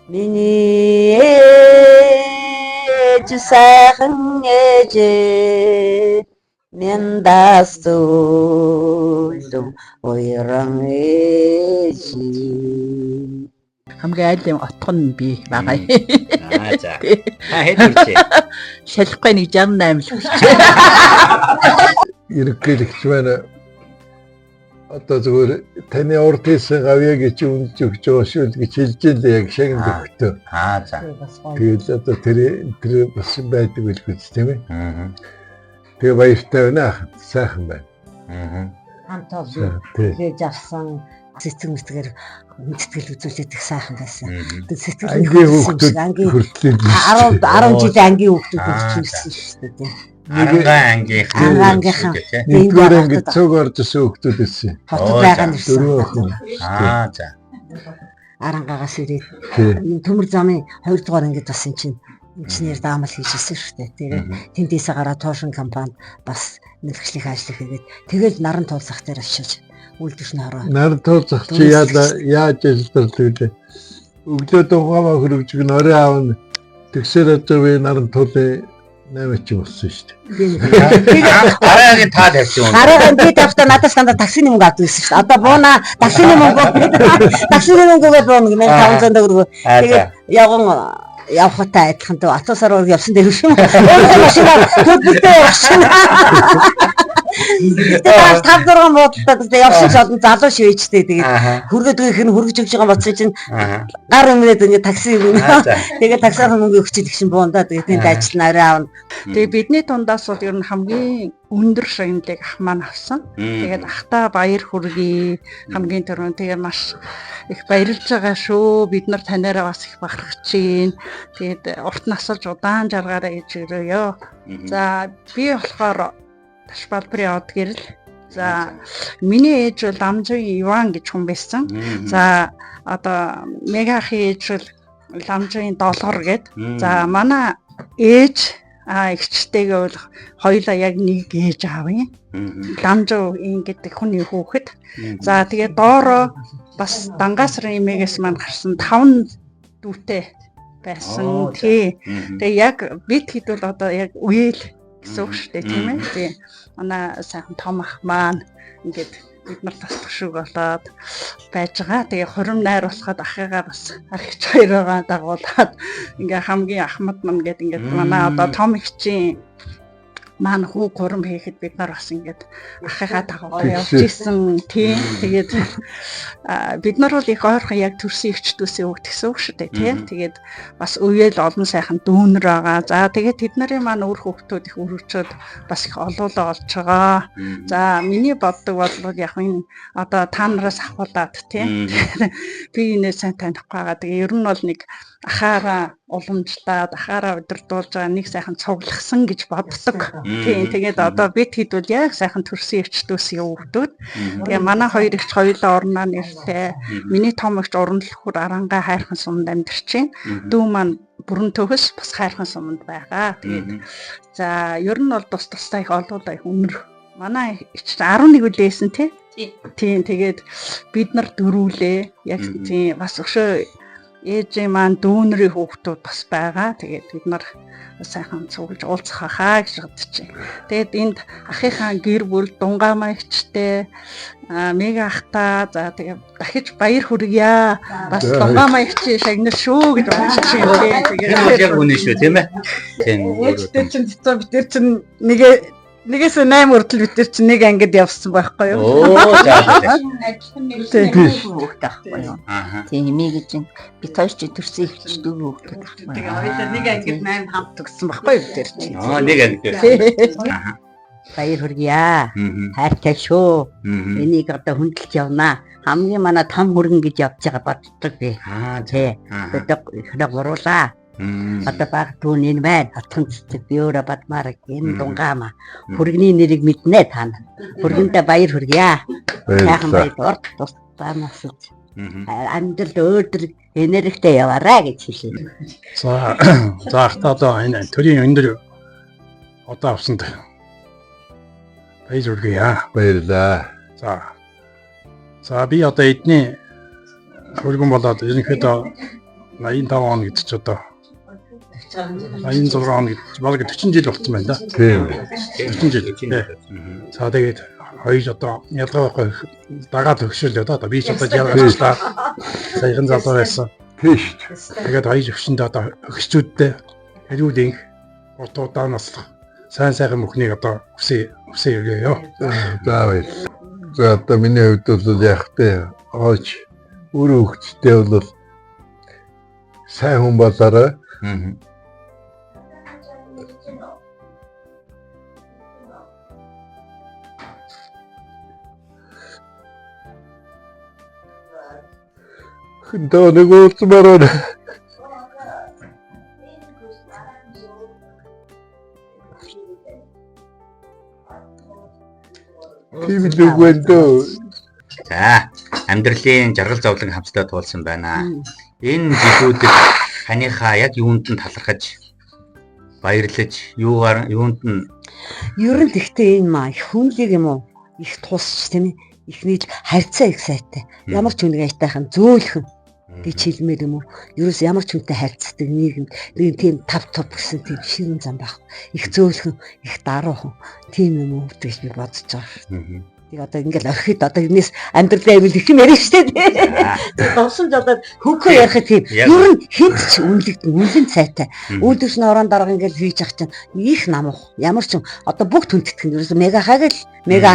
Миний ээж сайхан ээж мяндаас зөвлөв уяран ээж хамгийн айлын отгон би байгаа. За. Хэд үрчээ. Шалахгүй нэг 68 л хүрч. Ерөнхийлөгч маань одоо зүгээр таны урд хийсэн гавьяа гэж үнж өгч байгаа шүү гэж хэлж дээ яг шагнад өгтөө. За. Тэгэл одоо тэр бас байдаг билгүүц тийм ээ. Тэгээ баяртай байна. Сайхан байна. Хамтаа хийж авсан цэцэг мэтгээр сэтгэл үзүүлээд их сайхан байсан. Сэтгэл ангийн хүртэл 10 жил ангийн хүүхдүүд ирж ирсэн шүү дээ. Ангийнхаа нэгдүгээр анги цог орж исэн хүүхдүүд ирсэн. Хотод байгаа нь ирсэн. За. Арангаагаас ирээд төмөр замын 2 дугаар ангид бас инженер даамал хийжсэн шүү дээ. Тэгээ тэндээсээ гараад туушин компанид бас мэргэжлийн ажил хийгээд тэгэл наран туулзах дээр очиж үлдэрч нөрөө. Наран туулзах чи яаж ажилладаг вэ? Өглөө дугаараа хөргөж гэн орой аав тэгсээр одоо би наран туулын 8 ч болсон шүү дээ. Гараагийн таа тавьчих юм. Гараагийн би тавьтаа надад стандарт таксины мөнгө авдаг гэсэн шүү дээ. Одоо бууна таксины мөнгөгээ бууна гэмээр 500 төгрөг. Тэгээд явхтай адилхан дөө атусаар ураг явсан дээр шүү. Өөрөө машинаар төлбөртэй явсан. Тэгээд 5-6 муудтай явсан ч олон залуу шивэжтэй тэгээд хөргөдгийнх нь хөргөж өгч байгаа бодсон чинь гар өмнөд ингэ такси тэгээд таксиар мөнгө өгч идэх шин буунда тэгээд тэнд ажиллана арай аавна. Тэгээд бидний дундаас бол ер нь хамгийн өндөр шагналыг ах маань авсан. Тэгээд ахта баяр хүргэе хамгийн түрүүнд тэгээд маш их баярлж байгаа шүү. Бид нар танаараа бас их бахархаж байна. Тэгээд урт насалж удаан жаргаараа ээж өрөөё. За би болохоор Ташбалбарын од гэрэл. За миний ээж бол Ламжийн Иван гэж хүн байсан. За одоо мегахийн ээж бол Ламжийн Долгор гэд. За манай ээж эгчтэйгээ бол хоёулаа яг нэг ээж аав юм. Ламжийн гэдэг хүний хүүхэд. За тэгээ доороо бас Дангасрын эмээгээс маань гарсан 5 дүүтэй байсан. Тэгээ яг бид хэд бол одоо яг үеэл гэсэн үг шүү дээ тийм ээ. Тэгээ манай сайхан том ах маань ингээд бид нар тасдах шиг болоод байж байгаа. Тэгээ хурим найруулахад ахыгаа бас архич хоёроо дагуулад ингээ хамгийн ахмад мань гэд ингээд манай одоо том ихчийн маань хүү гурам хийхэд бид нар бас ингээд ахыгаа дагуулж явж исэн тийм. Тэгээд бид нар бол их ойрхон яг төрсөн өвчтөөсөө өгдөгсөн үг шүү дээ тийм. Тэгээд бас үеэл олон сайхан дүүнэр байгаа. За тэгээд тэд нарын маань өөр хүүхдүүд их өрөвчөөд бас их олоолаа олж байгаа. За миний боддог бол яг энэ одоо та нараас ахуулаад тийм. Би энэ сайн танихгүй байгаа. Тэгээ ер нь бол нэг ахаараа уламжлаад ахаараа удирдуулж байгаа нэг сайхан цуглахсан гэж боддог. Тийм тэгээд одоо бид хэд бол яг сайхан төрсөн өвчтөөсөө өгдөөд. Тэгээ манай хоёр ихч хоёулаа орноо нэртэй. Миний том ихч уран-дэлхүр арангаа хайрхан суманд амьдарч байна. Дүү маань бүрэн төгс бас хайрхан суманд байгаа. Тэгээд за ер нь бол тустай их олоолаа их өнөр. Манай ихч 11 үлээсэн тийм. Тэгээд бид нар дөрүүлээ. Яг тийм бас өшөө ээжийн маань дүүнэрийн хүүхдүүд бас байгаа. Тэгээд бид нар сайхан цуглаж уулзах хаа гэж бодож байна. Тэгээд энд ахийнхаа гэр бүл Дунгаамаягчтай мега ахта за тэгээд дахиж баяр хүргье. Бас Дунгаамаягчийн шагнал шүү гэж бодож байна. Тэгээд яг үнэ шүү тийм ээ. Тийм. Ээжтэй чинь цэцүү бид нар чинь нэгээс 8 хүртэл бид нар чинь нэг ангид явсан байхгүй юу? Оо за. Тийм эмээ гэж бид хоёр ч төрсөн ихч дүү хүүхдүүд байхгүй. Тэгээ хоёулаа нэг ангид 8 хамт төгссөн байхгүй юу бид нар чинь. Нэг ангид. Баяр хүргье. Хайртай шүү. Энийг одоо хөндлөж явнаа. Хамгийн манай том хөргөн гэж явж байгаа боддог би. Тий. Одоо ихнэ гуруулаа. Одоо баг түүн энэ байна. Отхон цэцэг би өөрөө бадмаар энэ Дунгаама. Хөргөний нэрийг мэднэ та нар. Хөргөнтэй баяр хүргье. Сайхан баяр тусдаас амжилт өөдрөг энергитэй яваарай гэж хэлээ. За одоо энэ төрийн өндөр одоо авсанд баяр хүргье. Баярлаа. За би одоо эдний хөргөн болоод ерөнхийдөө 85 он гэдэг ч одоо 86 он гэдэг баг 40 жил болсон байна да. Тийм. 40 жил. За тэгээд хоёр одоо ялгаагүй дагаад өгшөөл одоо би ч одоо ялгаачлаа. Саяхан залуу байсан. Тийм шүү. Тэгээд хоёр өгшөндөө одоо өгчүүдтэй хэрүүдийн уртуудаа нас сайн сайхан мөхнийг одоо хүсээ өгөөё. За баяр. За одоо миний хувьд бол яг тэ ооч өөрөө хөвчтэй бол сайн хүн болоорой. Хэнтэй нэг уулзмаар байна. Тийм л үгүй дөө. За, амьдралын жаргал зовлон хамтдаа туулсан байна. Энэ жилүүдэд ханыхаа яг юунд нь талархаж баярлаж, юунд нь Ер нь тэгтээ энэ маа их хүнлэг юм уу? Их тусч тийм ээ. Их нийл харьцаа их сайтай. Ямар ч хүнийг айтайхан зөөлхөн гэж хэлмээр юм уу? Ерөөс ямар ч хүнтэй харьцдаг нийгэм тийм тав гэсэн тийм ширүүн зам байх. Их зөөлхөн, их даруухан тийм юм уу гэж би бодож байгаа. Тэг одоо ингээл орхид одоо энэс амьдралаа ивэл их юм ярих штэ. Донсон ч одоо хөвгөө ярих тийм. Ер нь хэд ч үнэн цайтай. Үүдэрч нь орон дарга ингээл хийж ах чинь их намуух. Ямар ч одоо бүх түндэтгэх нь ерөөсө мега хаг л мега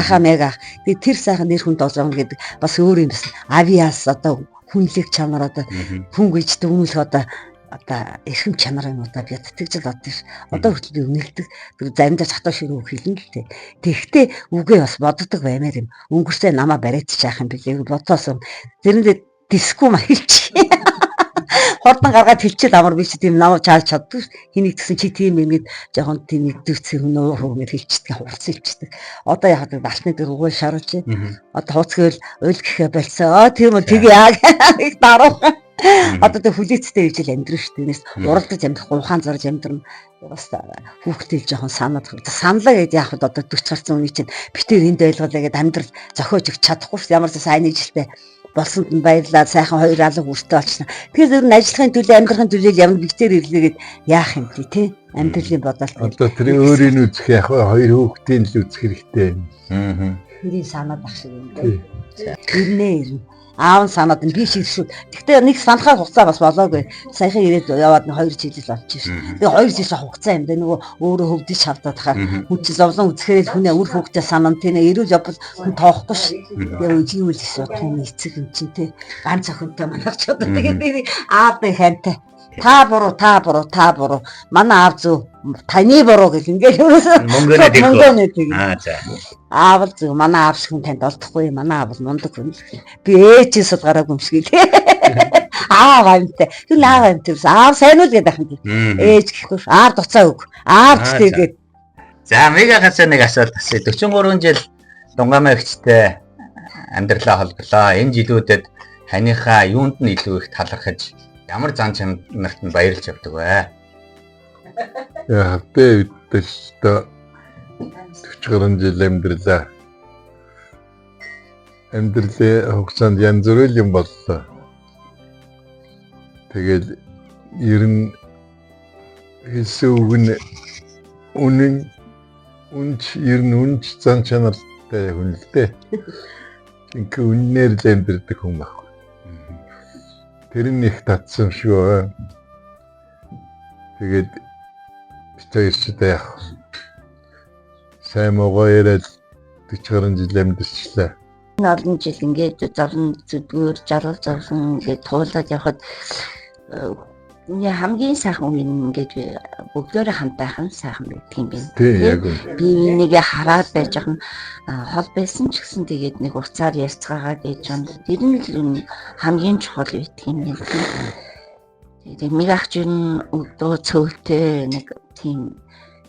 ах. Тэг тэр сайхан нэр хүнд олзоо гэдэг бас өөр юм байна. Авиас одоо хүнлэг чанар одоо хүн гүйждэг хүмүүс одоо эрхэм чанар юм одоо би тэгж л бодож одоо хүртэл би үнэлдэг заримдаа чатаа шиг үг хэлнэ л дээ. Тэгтээ үгээ бас боддог баймаар юм. Өнгөрсөө намаа бариадчих юм билээ бодсоосон. Тэрэндээ дискгүй маялч. Хордон гаргаад хэлчихэл амар би чи тийм намаа чааж чаддаг. Хэнийг гэсэн чи тийм юм гээд жоохон тийм нэгдвэрцэн хүн уур гэж хэлчихдэг хурц хэлчихдэг. Одоо яг балтны дээр уггүй шаруулж. Одоо хуцгээл уйл гэхэ болцоо. Тийм үү тэг яа их даруу. Одоо тэг хүлээцтэй гэж л амьдрын шүү дээ. Нэс уралдаж амьдрах, ухаан зарж амьдрна. Бас хүүхдтэй жоохон санаад саналаа гэдээ яг одоо 40 гарсан үний чинь битээр энд байлгалаа гэдээ амьдрал зохиож өгч чадахгүй шүү. Ямар ч сайн нийжилтэй болсонд нь баярлаа. Сайхан хоёр алга үртэй болчихно. Тэгэхээр зөв ажиллахын төлөө амьдрахын төлөө ямар битээр ирлээгээд яах юм бэ тий? Амьдралын бодолт. Одоо тэр өөрийн үзэх яг хоёр хүүхдийн л үзэх хэрэгтэй юм. Тэрийг санаад ах шиг юм дээ. Ирнэ. Аав санаад нь би шигшүүд. Гэхдээ нэг санахаар хугацаа бас болоогүй. Саяхан ирээд яваад 2 жилээс болж шин. Тэгээ 2 жилээс хугацаа юм даа. Нөгөө өөрөө хөвдөж шавтаад хахаар хүн чи зовлон үзэхээр хүнээ үр хөвгтөө санаа тийм эрүүл явбал хүн тоохгүй ш. Тэгээ үгүй л эсвэл хүн эцэг юм чин тий. Ганц охинтой манайч одоо тэгээ би аавтай хантай. Та буруу. Манай аав зөв. Таны буруу гэх ингээл ерөөсөө мөнгөний тийм. За. Аав л зөв. Манай аав шиг танд олдохгүй. Манай аав бол мундаг хүн. Би ээжээс гараагүй юм шиг тий. Аав амтай. Тэр аав амтай. Аав сайн уу гэдэг юм. Ээж гэхгүй. Аав дуцаа өг. Аав тэгээд. За мега хасаа нэг асуулт асууя. 43 жил Дунгамаа эгчтэй амьдралаа холболоо. Энэ жилүүдэд ханыхаа юунд нь илүү их талархаж ямар зан чанарт нь баярлж явдаг вэ? Яа, би өдөртөө 40 жил амьдралаа. Амьдралын хугацаанд янз бүрийн юм боллоо. Тэгээд ер нь хэлсэн үг нь үнч зан чанартай хүн л дээ. Ингээ үннээр л амьдрдаг хүн баг. Тэр нь их татсан шүү. Тэгээд битээрчтэй яг сайн муугаа яриад 40 жил амьдчлаа. Олон жил ингээд зовлон зүдгүүр жаргал зовлон ингээд туулаад явхад хамгийн сайхан үн ингээд бүгдээрээ хамтайхан сайхан байдаг юм байна. Тийм яг үнэ. Би энийг хараад байж байгаа хол байсан ч гэсэн тэгээд нэг уцаар ярьцгаагаа гэж юм. Тэр нь хамгийн чухал байдаг юм байна. Тэгээд мигахч нь өдөө цөөлтэй нэг тийм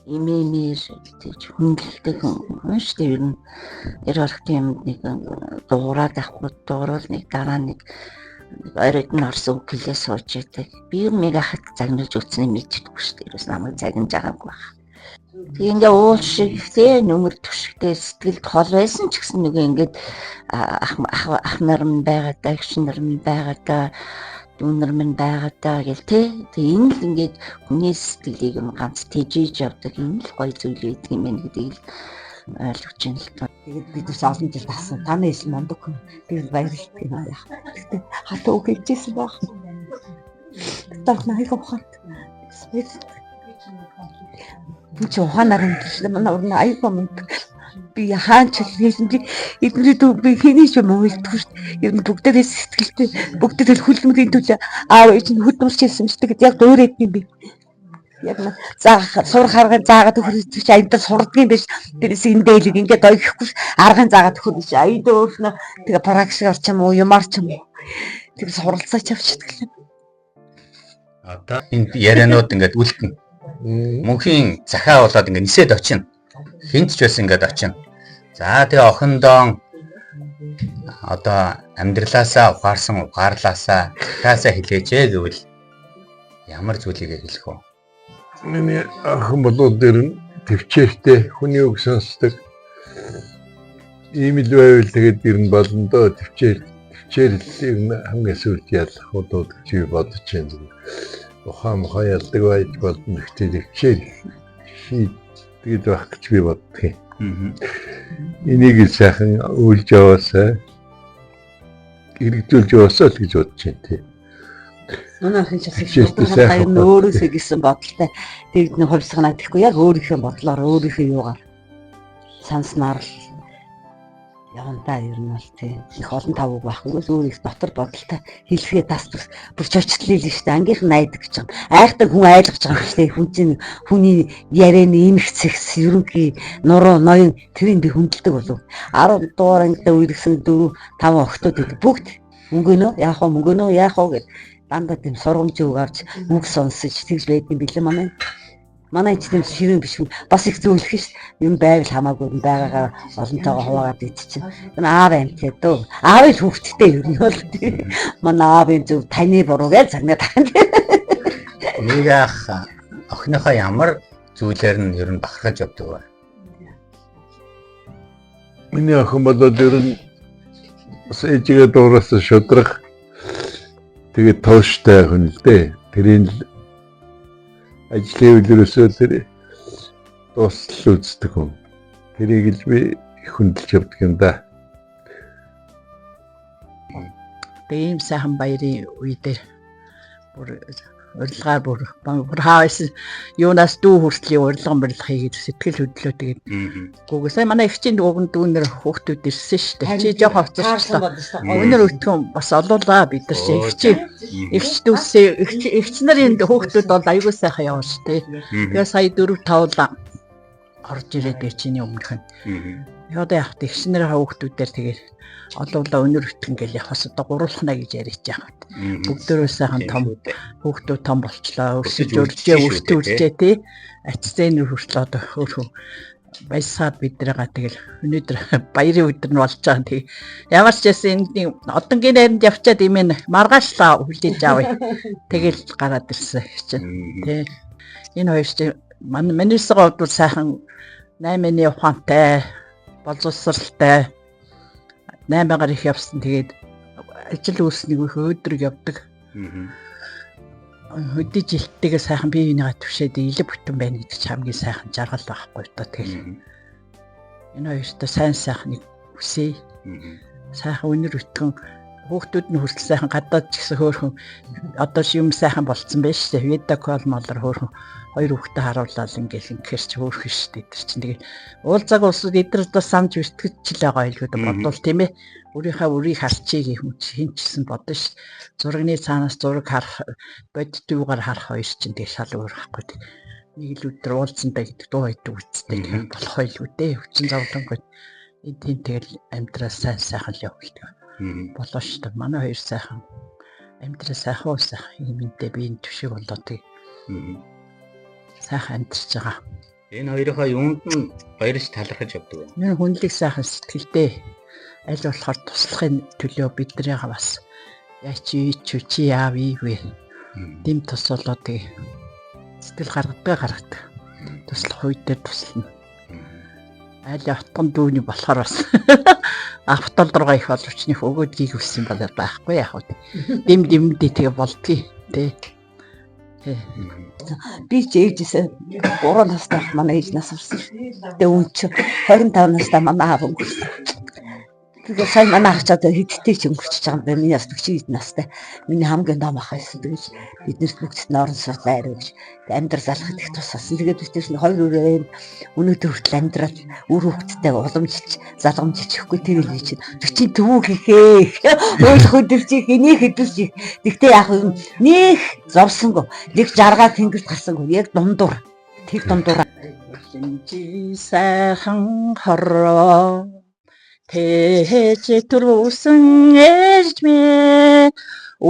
имэмэр гэж хүндэлдэг хүн шүү дээ. Ер нь орхит юм нэг дуурайд авахгүй дуурал нэг дараа нэг оройд нь орсон үг хэлээ сууж байдаг. Би ер нь мигахт загнуулж өгснээ мэдчихгүй шүү дээ. Ерөөс намайг загнаж байгаагүй байна. Тэг ингээ уул шиг тэ нүмер төшгтэй сэтгэлд хол байсан ч гэсэн нөгөө ингээд ах нар нь байгаа даа, гişнэр нь байгаа даа. дүүнэр минь байгаадаа гэл тэ. Тэгээ энэ л ингээд хүний сэтгэлийг юм ганц тэжээж явдаг энэ л гоё зүйл байдаг юм байна гэдгийг ойлгож байна л та. Тэгээд бид бас олон жил тасан. Таны ил мундаг хүн. Би баярлалтай юм аа. Гэтэ хатуу хийжсэн баг. Так нахиг ухаат. Би ч ухаанаар хэлсэн манай урна аяга мундаг. Би хаач хэлсэн би эдний дүү би хэний ч юм уу хэлдэг шүү дээ. Ер нь бүгдээрээ сэтгэлтэй бүгдээрээ хүлэмжийн төлөө аав ээж нь хөдөлмөрч хэлсэн шүү дээ. Яг дуурайд юм би. Яг сурах аргын заагаад өгөх чи аяндаа сурдгийн биш. Тэрээс энэ дээлэг ингээд ойхгүй аргын заагаад өгөх биш. Аяд өөрнө тэгээ практикаар ч юм уу юмар ч юм уу. Тэр суралцаач авчихдаг юм. Одоо энэ ярианууд ингээд үлдэн. Мөнхийн захаа болоод ингээд нисээд очино. Хинт ч байсан ингээд очино. За тэгээ охиндоо одоо амьдралаасаа ухаарсан ухаарлаасаа захаасаа хэлээчээ гэвэл ямар зүйлийг хэлэх вэ? Миний охин болоод дээр нь төвчээртэй хүний үг сонсдог. Ийм л байвал тэгээд ер нь болно доо төвчээрл хамгийн сүүлд ялах удаад гэж бодож байна. Ухаан хаяалдаг байж болно гэхдээ төвчээр тэгээд байх гэж би боддог. Энийг сайхан үйлж яваасаа хэрэгжүүлж яваасаа л гэж бодож байна тий. Манай охин шахах өөрөөсөө гэсэн бодолтой тэгээд нэг хувьсгана гэхгүй яг өөрийнхөө бодлоор өөрийнхөө юугаар санснаар л явандаа ер нь бол тийм их олон тавг байхгүй өөрийнх дотор бодолтой хэлхээ тас бүр чочлол л шүү дээ ангийнх найдаг гэж юм айхтар хүн айлгаж байгаа юм шүү дээ хүн чинь хүний ярианы имэх цэгс ерөнхий нуруу ноён тэрийг би хүндэлдэг болов 10 дугаар ангид үерсэн 4 5 охтууд гэдэг бүгд мөнгөнөө яах вэ мөнгөнөө яах вэ гэд дандаа тийм сургамж үг авч үг сонсож тэгж байдсан бэлэн манай ч тийм ширэн биш бас их зөвлөх ш юм байвал хамаагүй байгаагаар олонтойгоо хуваагаад идчихин. Энэ аав амтээ дөө. Аавын хүүхдтэй ер нь бол манай аавын зөв таны буруу гэж загнаад тань. Нэг ах охиныхоо ямар зүйлээр нь ер нь бахархаж явдаг вэ? Миний охин болоод ер нь ээжигээ дуурайсан шудрах тэгээд тооштой хүн л дээ. Тэрийн ажлын үйлрээсөө тэр дуустал үздэг хүн. Тэрийг л би хүндэлж явдаг юм да. Ийм сайхан баярын үедээ бүр урилгаар бүр хаавс юунаас дүү хүртлийн урилган барилга хийгээд сэтгэл хөдлөө тэгээд гугсаа манай эгчийн дүүгэн дүүнэр хүүхдүүд ирсэн шүү дээ. Чи жоохон хоцорчлоо. Өнөр өтгөн бас олуулаа бид нар чи эгч дүүсээ эгч нарын хүүхдүүд бол аягүй сайхан яваа шүү дээ. Тэгээ сая 4-5 орж ирээд би чиний өмнөх нь. Яа яах вэ? Эгч нарын хүүхдүүдээр тэгээд олуулаа өнөр өтгөн гэл явахаас одоо гуруулхна гэж яриад байгаа. Бүгдөө сайхан том хүүхдүүд том болчлоо. Өсөж өртөөлжээ тий. Ачцэн хүртэл одоо хөөрхөн баясаад бидрэгээ тэгэл өнөөдөр баярын өдөр нь болж байгаа. Тэг ямар ч гэсэн энэ одонгийн найранд явчаад имэн маргаашлаа хүлээж авъя. Тэгэл гараад ирсэн чинь тий. Энэ хоёр чинь манайсгаа бол сайхан 8-ны ухаантай боловсралтай 8-аар их явсан. Тэгээд ажил үүснийг их өдрөг явдаг. Хөдөө жилттэйгээ сайхан бие бинийгаа төвшөөд илэг бүтэн байна гэдэг чинь хамгийн сайхан жаргал байхгүй та тэгэл. Энэ хоёртой сайхныг хүсье. Сайхан өнөр өтгөн хүүхдүүд нь хүртэл сайхан гадаад ч гэсэн хөөрхөн одоо юм сайхан болцсон байж тээ. Видеокол молор хөөрхөн хоёр хүүхдээ харуулаад ингээл ингэхэр чи хөөрхөн шүү дээ. Тэр чинь тэгээ уулзааг улсууд эдэрдээ самж өртгөж л байгаа илүү бодвол тийм ээ. Өөрийнхөө харчийг юм хинчсэн бодно ш. Зургийн цаанаас зураг харах бодит юугаар харах хоёр чинь тэгээ шал өөр байхгүй. Нэг л өдөр уулзсандаа гэдэг дуу байдаг үсттэй болох байлгүй дээ. Хүчин зовлонгой энэ тийм тэгэл амьдрал сайхан л явуулдаг. Болоо ш. Манай хоёр сайхан амьдрал сайхан юм энэ би энэ төвшиг болоо тэг. Сайхан амьдарч байгаа. Энэ хоёроо юунд нь баярч талархаж явдаг вэ? Энэ хүнлэг сайхан сэтгэлтэй аль болохоор туслахын төлөө биднийгээ бас яачи чи яав ийвэ. Дэм тус болоо тэг сэтгэл гаргадаг. Туслах үед дээр туслана. Аль явтан дүүний болохоор бас автол руугаа их боловчных өгөөдгийг хүссэн байхгүй яг хөө. Дэмдээ тэгээ болдгий тий. Би ч ээжээсээ 3 настай манай ээж нас орсон. Тэгээ үн чи 25 настай манай аав өнгөрсөн. Тэгээ сайн манай ах чад хэдтэй ч өнгөрчихөж байгаа юм байна. Миний бас 40 настай. Миний хамгийн том ах байсан. Тэгэж биднэрт бүгд норн судлаа ирээ гэж. Амьдрал залхад их тусаасан. Тэгээд биднээс нь 2 өрөө өнөөдөр хүртэл амьдрал үр хөвгттэй уламжилж залгамжилж ихгүй тэгэл чинь 40 төвөө хийхээ. Ойлгох өдөрчиг энийг хэдүүлчих. Тэгтээ яг нэх зовсонгүй. Нэг жаргаа тэнгэрт гарсангүй. Яг дундуур. Тэр дундуур. Чи сайхан хороо Тэжи түрүүсэн ээжмээ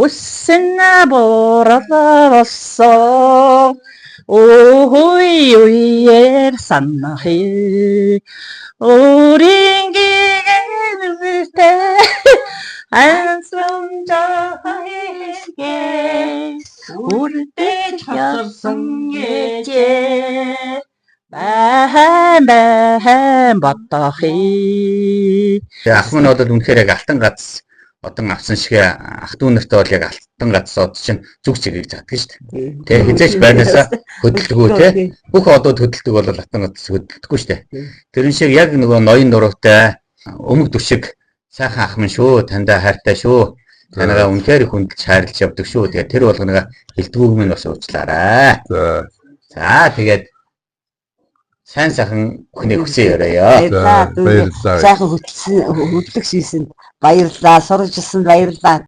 үсэн борлоосоо ой ой санахи 오링기게르테 안성자하게 우르때 쳤성예제 бахан ботохи. Ах маань одоо үнэхээр яг алтан гац одон авсан шиг ах дүү нартай бол яг алтан гац од чинь зүг чигийг заддаг шүү дээ. Тэ хизээч байнасаа хөдөлгөө те. Бүх одод хөдөлдөг бол алтан гац хөдөлдөггүй шүү дээ. Тэрэн шиг яг нөгөө ноён дуруутай өмг дүшиг сайхан ах минь шүү. Тандаа хайртай шүү. Танайгаа үнэхээр хүндэлж хайрлаж явдаг шүү. Тэгээ тэр болгоныга хэлдгүүг минь бас уучлаарай. За тэгээд сайн сайхан хүний хүсээ яриа. Баярлалаа. Сайхан хөтлөг шийсэнд баярлалаа. Суржсэн баярлалаа.